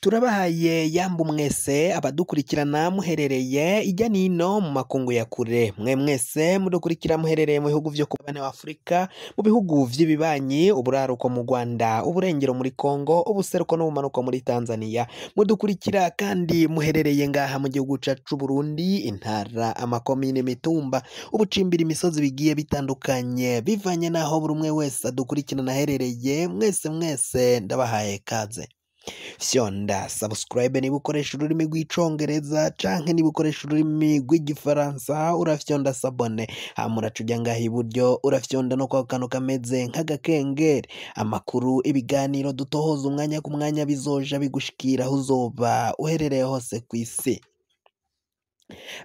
Turabahaye yambu mwese abadukurikirana muherereye ijya nino mu makungu ya kure, mwe mwese mudukurikira muherereye mu bihugu vyo ku mugabane wa Afurika, mu bihugu vy'ibibanyi, uburaruko mu Rwanda, uburengero muri Kongo, ubuseruko n'ubumanuko muri Tanzania, mudukurikira kandi muherereye ngaha mu gihugu cacu c'Uburundi, intara, amakomine, imitumba, ubucimbira, imisozi bigiye bitandukanye, bivanye naho buri umwe wese adukurikirana aherereye, mwese ndabahaye kaze. Fyonda subscribe niba ukoresha ururimi rw'icongereza canke niba ukoresha ururimi rw'igifaransa urafyonda sabone, hama uraca ngaha iburyo urafyonda no kwa kantu kameze nk'agakengeri, amakuru, ibiganiro dutohoza umwanya ku mwanya bizoja bigushikira aho uzoba uherereye hose kw'isi.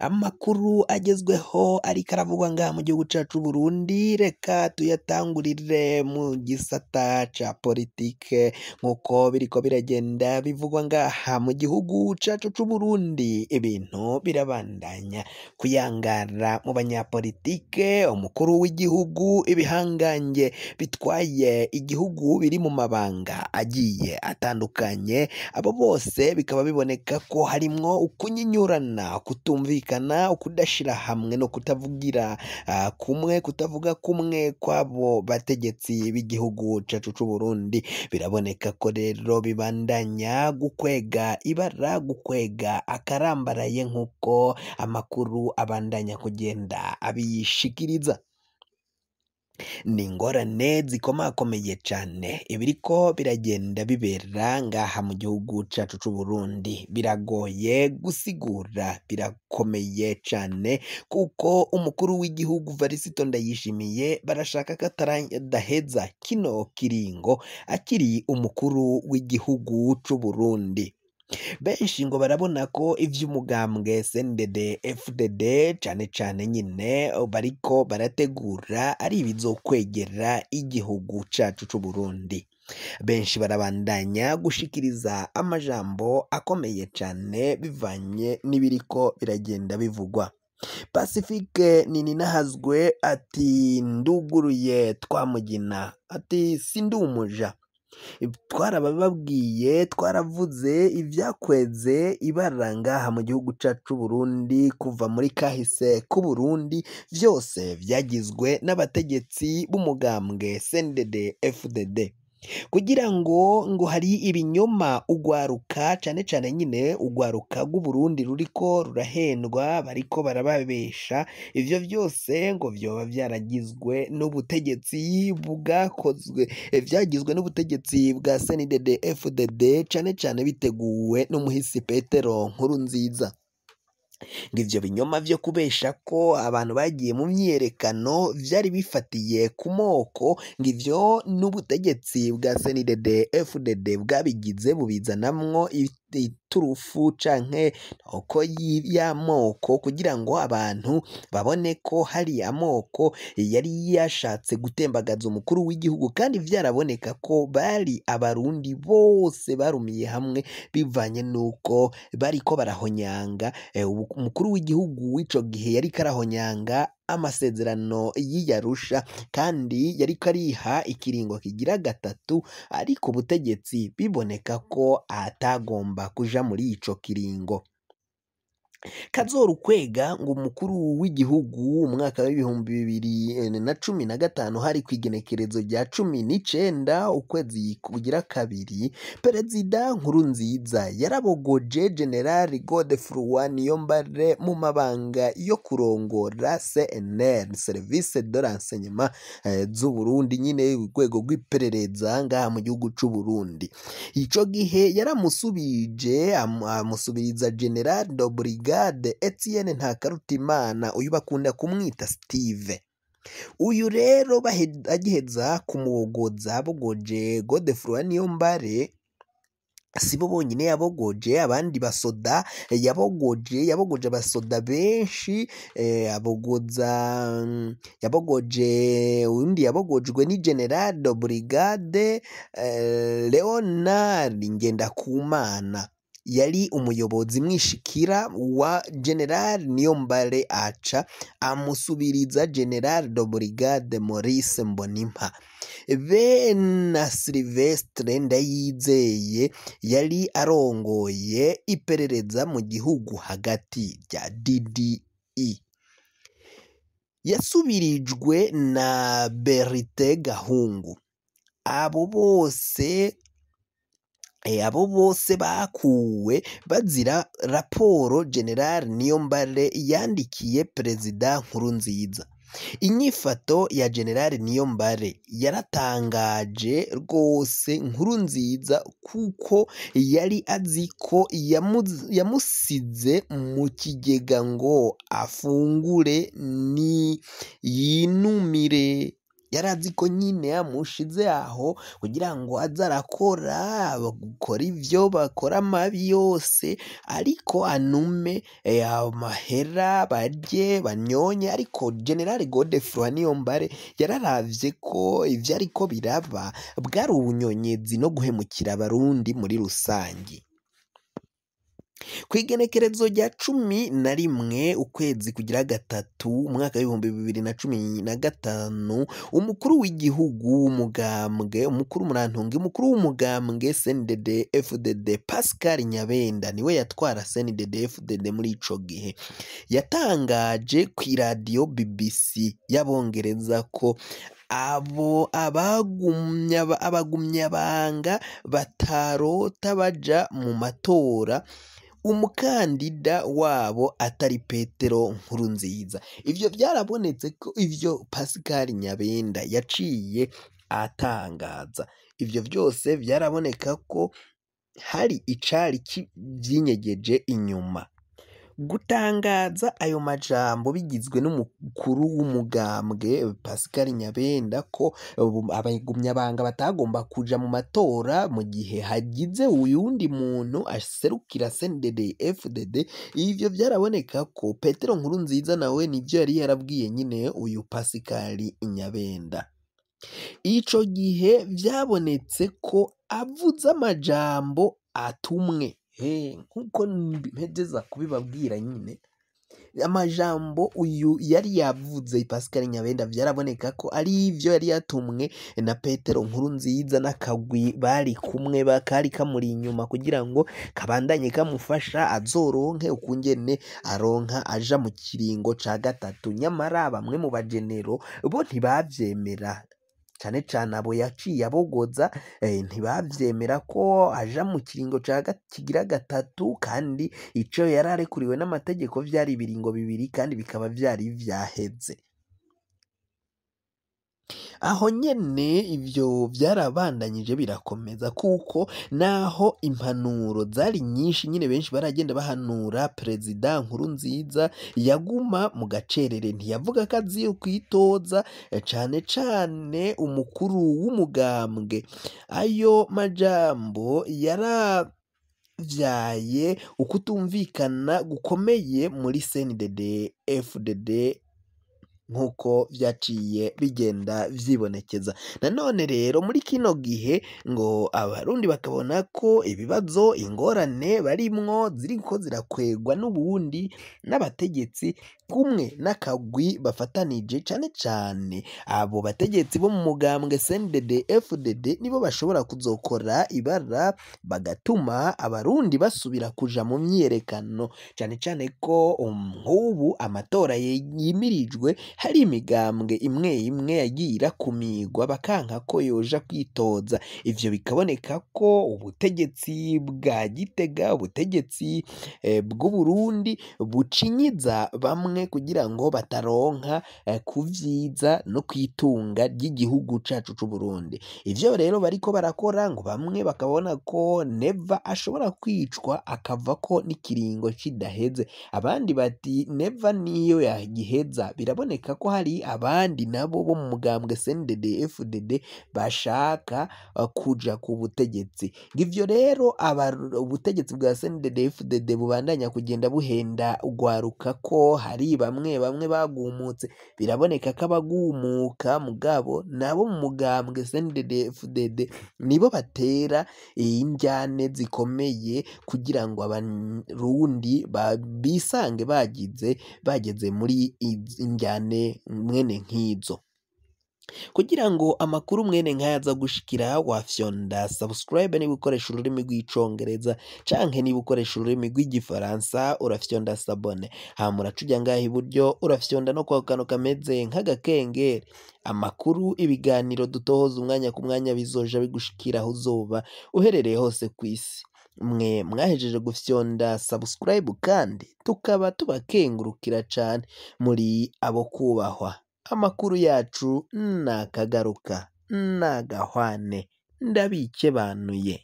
Amakuru agezweho ariko aravugwa ngaha mu gihugu cacu c'Uburundi, reka tuyatangurire mu gisata ca politike nk'uko biriko biragenda bivugwa ngaha mu gihugu cacu c'Uburundi. Ibintu birabandanya kuyangara mu banyapolitike, umukuru w'igihugu, ibihangange bitwaye igihugu biri mu mabanga agiye atandukanye, abo bose bikaba biboneka ko harimwo ukunyinyurana, kutumvikana, ukudashira hamwe no kutavugira kutavuga kumwe kw'abo bategetsi b'igihugu cacu c'Uburundi. Biraboneka ko rero bibandanya gukwega ibara, gukwega akarambaraye nk'uko amakuru abandanya kugenda abishikiriza. Ni ingorane zikomakomeye cane ibiriko biragenda bibera ngaha mu gihugu cacu c'Uburundi, biragoye gusigura, birakomeye cane kuko umukuru w'igihugu Varisito Ndayishimiye barashaka ko adaheza kino kiringo akiri umukuru w'igihugu c'Uburundi. Benshi ngo barabona ko ivy'umugambwe CNDD FDD cane nyine bariko barategura ari ibizokwegera igihugu cacu c'Uburundi. Benshi barabandanya gushikiriza amajambo akomeye cane bivanye n'ibiriko biragenda bivugwa. Pacifique Nininahazwe ati nduguruye Twamugina, ati sindumuja, twarababwiye, twaravuze ivyakweze ibara ngaha mu gihugu cacu c'Uburundi kuva muri kahise k'Uburundi, vyose vyagizwe n'abategetsi b'umugambwe CNDD FDD. Kugira ngo hari ibinyoma ugwaruka cane nyine ugwaruka rw'Uburundi ruriko rurahendwa, bariko barababesha, ivyo vyose ngo vyoba vyaragizwe n'ubutegetsi bwakozwe, vyagizwe n'ubutegetsi bwa CNDD FDD cane biteguwe n'umuhisi Petero Nkurunziza. Ngivyo binyoma vyo kubesha ko abantu bagiye mu myiyerekano vyari bifatiye ku moko, ngivyo n'ubutegetsi bwa CNDD FDD bwabigize bubizanamwo iturufu canke oko y'amoko kugira ngo abantu babone ko hari amoko yari yashatse gutembagaza umukuru w'igihugu, kandi vyaraboneka ko bari abarundi bose barumiye hamwe bivanye nuko bariko barahonyanga umukuru w'igihugu w'ico gihe yariko arahonyanga amasezerano y'Iyarusha, kandi yariko ariha ikiringo kigira gatatu, ariko ubutegetsi biboneka ko atagomba kuja muri ico kiringo. Kazorukwega ngo umukuru w'igihugu umwaka w'2015 hari kw'igenekerezo rya 19 ukwezi kugira kabiri, Perezida Nkurunziza yarabogoje General Godefroid Niyombare mu mabanga yo kurongora CNR, Service de Renseignement z'Uburundi, nyine urwego rw'iperereza ngaha mu gihugu c'Uburundi. Ico gihe yaramusubije amusubiriza General de Brigade Etienne Ntakarutimana, uyu bakunda kumwita Steve. Uyu rero agiheza kumubogoza, abogoje Godefroid Niyombare, sibo bonyine yabogoje, abandi basoda yabogoje abasoda benshi, undi yabogojwe ni General de Brigade Leonard Ngendakumana, yari umuyobozi mwishikira wa General Niyombare, aca amusubiriza General de Brigade Maurice Mbonimpa. be na Sylvestre Ndayizeye yari arongoye iperereza mu gihugu hagati rya DDI yasubirijwe na Berite Gahungu. abo bose bakuwe bazira raporo General Niyombare yandikiye Perezida Nkurunziza. Inyifato ya General Niyombare yaratangaje rwose Nkurunziza kuko yari azi ko yamusize mu kigega ngo afungure ni yinumire. Yarazi ko nyine yamushize aho kugira ngo aze arakora ivyo bakora amabi yose, ariko anume amahera barye banyonye. Ariko General Godefroid Niyombare yararavye ko ivyo ariko biraba bwari ubunyonyezi no guhemukira abarundi muri rusangi. Kw'igenekerezo rya 11 ukwezi kugira gatatu umwaka w'ibihumbi 2015 umukuru w'igihugu w'umugambwe umukuru w'umugambwe CNDD FDD Pascal Nyabenda niwe yatwara CNDD FDD muri ico gihe, yatangaje kw'iradiyo BBC y'abongereza ko abagumyabanga batarota baja mu matora umukandida wabo atari Petero Nkurunziza. Ivyo byarabonetse ko ivyo Pascal Nyabenda yaciye atangaza. Ivyo byose byaraboneka ko hari icari vyinyegeje inyuma. Gutangaza ayo majambo bigizwe n'umukuru w'umugambwe Pascal Nyabenda ko abagumyabanga batagomba kuja mu matora mu gihe hagize uyundi muntu aserukira CNDD FDD. Ivyo byaraboneka ko Petero Nkurunziza nawe nivyo yari yarabwiye nyine uyu Pascal Nyabenda. Ico gihe vyabonetse ko avuze amajambo atumwe. Nkuko mpegeza kubibabwira nyine amajambo uyu yari yavuze Pascal Nyabenda vyaraboneka ko ari ivyo yari yatumwe na Petero Nkurunziza n'akagwi bari kumwe bakari kamuri inyuma kugira ngo kabandanye kamufasha azoronke ukungene aronka aja mu kiringo ca gatatu. Nyamara bamwe mu bagenero bo ntibavyemera, cane abo yaciye abogoza ntibavyemera ko aja mu kiringo kigira gatatu, kandi ico yararekuriwe n'amategeko vyari ibiringo bibiri kandi bikaba vyari vyaheze. Aho nyene ivyo vyarabandanyije birakomeza kuko naho impanuro zari nyinshi nyine benshi baragenda bahanura Perezida Nkurunziza yaguma mu gacerere, ntiyavuga ko aziye kwitoza cane umukuru w'umugambwe. Ayo majambo yaravyaye ukutumvikana gukomeye muri CNDD FDD nkuko vyaciye bigenda vyibonekeza. Nanone rero muri kino gihe ngo abarundi bakabona ko ibibazo ingorane barimwo ziriko zirakwegwa n'ubundi n'abategetsi kumwe n'akagwi bafatanije, cane abo bategetsi bo mu mugambwe CNDD FDD nibo bashobora kuzokora ibara bagatuma abarundi basubira kuja mu myiyerekano, cane ko nk'ubu amatora yimirijwe hari imigambwe imwe yagiye irakumigwa bakanka ko yoja kwitoza. Ivyo bikaboneka ko ubutegetsi bwa Gitega, ubutegetsi bw'Uburundi bucinyiza bamwe kugira ngo bataronka kuvyiza no kwitunga ry'igihugu cacu c'Uburundi. Ivyo rero bariko barakora ngo bamwe bakabona ko Neva ashobora kwicwa akavako n'ikiringo kidaheze, abandi bati Neva niyo yagiheza. Biraboneka ko hari abandi nabo bo mu mugambwe CNDD FDD bashaka kuja ku butegetsi. Ngivyo rero ubutegetsi bwa CNDD FDD bubandanya kugenda buhenda ugwaruka ko hari bamwe bagumutse. Biraboneka ko abagumuka mugabo nabo mu mugambwe CNDD FDD nibo batera injyane zikomeye kugira ngo abarundi bisange bageze muri injyane mwene nk'izo. kugira ngo amakuru mwene nk'aya aza gushikira wafyonda subscribe niba ukoresha ururimi rw'icongereza canke niba ukoresha ururimi rw'igifaransa urafyonda sabone hama uraca uja ngaha iburyo urafyonda no kwa kantu kameze nk'agakengeri amakuru ibiganiro dutohoza umwanya ku mwanya bizoja bigushikira aho uzoba uherereye hose kw'isi mwe mwahejeje gufyonda subscribe kandi tukaba tubakengurukira cane muri abo kubahwa amakuru yacu nakagaruka nagahwane ndabikebanuye.